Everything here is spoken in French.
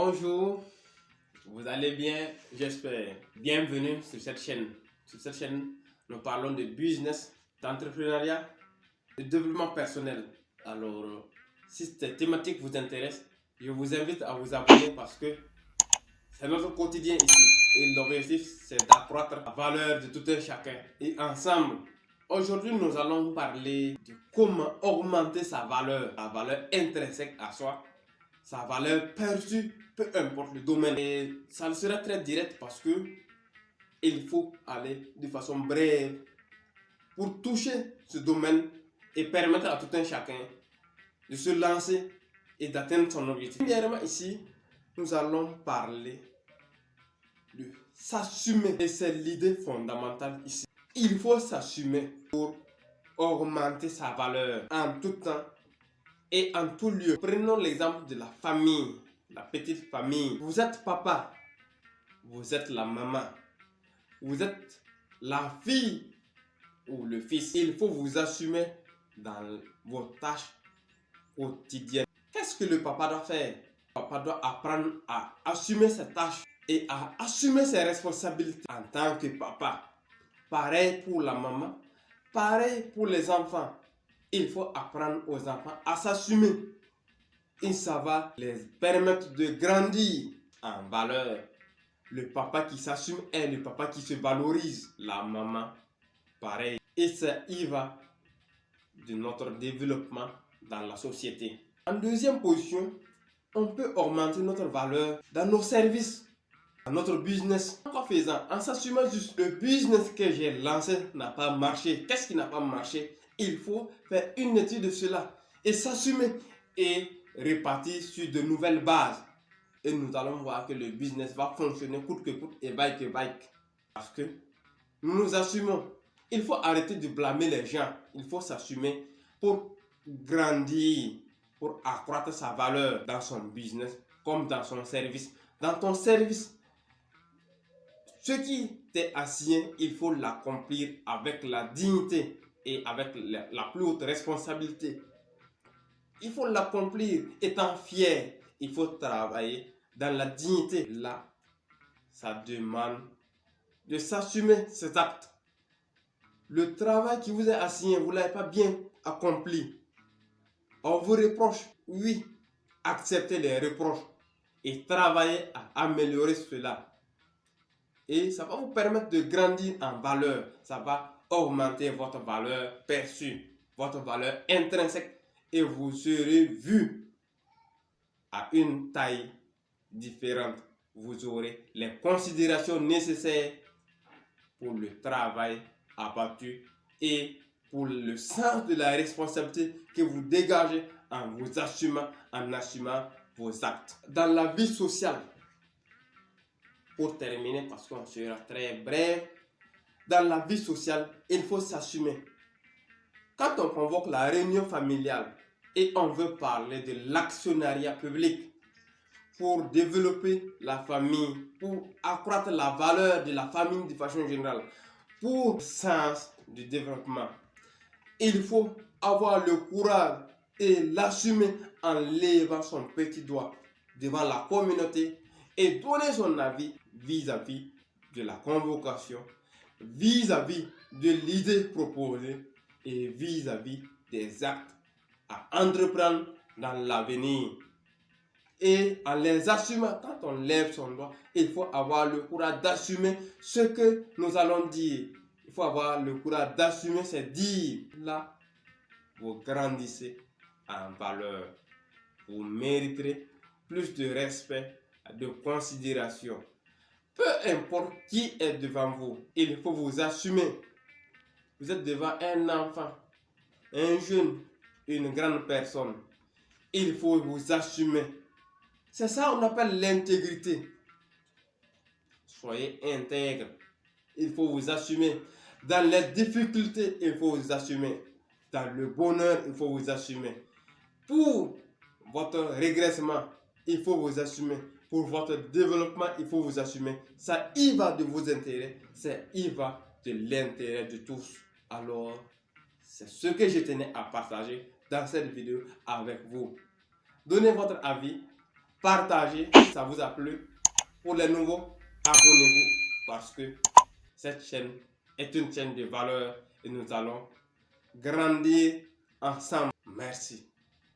Bonjour, vous allez bien, j'espère. Bienvenue sur cette chaîne. Sur cette chaîne, nous parlons de business, d'entrepreneuriat, de développement personnel. Alors, si cette thématique vous intéresse, je vous invite à vous abonner parce que c'est notre quotidien ici. Et l'objectif, c'est d'accroître la valeur de tout un chacun. Et ensemble, aujourd'hui, nous allons parler de comment augmenter sa valeur, la valeur intrinsèque à soi, sa valeur perçue, peu importe le domaine. Et ça sera très direct parce que il faut aller de façon brève pour toucher ce domaine et permettre à tout un chacun de se lancer et d'atteindre son objectif. Premièrement, ici, nous allons parler de s'assumer. Et c'est l'idée fondamentale ici. Il faut s'assumer pour augmenter sa valeur en tout temps et en tout lieu. Prenons l'exemple de la famille, la petite famille. Vous êtes papa, vous êtes la maman, vous êtes la fille ou le fils. Il faut vous assumer dans vos tâches quotidiennes. Qu'est-ce que le papa doit faire? Le papa doit apprendre à assumer ses tâches et à assumer ses responsabilités en tant que papa. Pareil pour la maman, pareil pour les enfants. Il faut apprendre aux enfants à s'assumer. Et ça va les permettre de grandir en valeur. Le papa qui s'assume est le papa qui se valorise. La maman, pareil. Et ça y va de notre développement dans la société. En deuxième position, on peut augmenter notre valeur dans nos services, dans notre business. En faisant, en s'assumant juste, le business que j'ai lancé n'a pas marché. Qu'est-ce qui n'a pas marché? Il faut faire une étude de cela et s'assumer et repartir sur de nouvelles bases. Et nous allons voir que le business va fonctionner coûte que coûte et vaille que vaille. Parce que nous nous assumons. Il faut arrêter de blâmer les gens. Il faut s'assumer pour grandir, pour accroître sa valeur dans son business comme dans son service. Dans ton service, ce qui t'est assigné, il faut l'accomplir avec la dignité et avec la plus haute responsabilité. Il faut l'accomplir étant fier. Il faut travailler dans la dignité. Là, ça demande de s'assumer ses actes. Le travail qui vous est assigné, vous ne l'avez pas bien accompli. On vous reproche, oui, acceptez les reproches et travaillez à améliorer cela. Et ça va vous permettre de grandir en valeur. Ça va augmenter votre valeur perçue, votre valeur intrinsèque. Et vous serez vu à une taille différente. Vous aurez les considérations nécessaires pour le travail abattu et pour le sens de la responsabilité que vous dégagez en vous assumant, en assumant vos actes. Dans la vie sociale, pour terminer, parce qu'on sera très bref, dans la vie sociale, il faut s'assumer. Quand on convoque la réunion familiale et on veut parler de l'actionnariat public pour développer la famille, pour accroître la valeur de la famille de façon générale, pour le sens du développement, il faut avoir le courage et l'assumer en levant son petit doigt devant la communauté et donner son avis vis-à-vis de la convocation, vis-à-vis de l'idée proposée et vis-à-vis des actes à entreprendre dans l'avenir. Et en les assumant, quand on lève son doigt, il faut avoir le courage d'assumer ce que nous allons dire. Il faut avoir le courage d'assumer ces dires. Là, vous grandissez en valeur. Vous mériterez plus de respect, de considération. Peu importe qui est devant vous, il faut vous assumer. Vous êtes devant un enfant, un jeune, une grande personne. Il faut vous assumer. C'est ça qu'on appelle l'intégrité. Soyez intègre. Il faut vous assumer. Dans les difficultés, il faut vous assumer. Dans le bonheur, il faut vous assumer. Pour votre régressement, il faut vous assumer. Pour votre développement, il faut vous assumer. Ça y va de vos intérêts. Ça y va de l'intérêt de tous. Alors, c'est ce que je tenais à partager dans cette vidéo avec vous. Donnez votre avis. partagez si ça vous a plu. Pour les nouveaux, abonnez-vous parce que cette chaîne est une chaîne de valeur et nous allons grandir ensemble. Merci.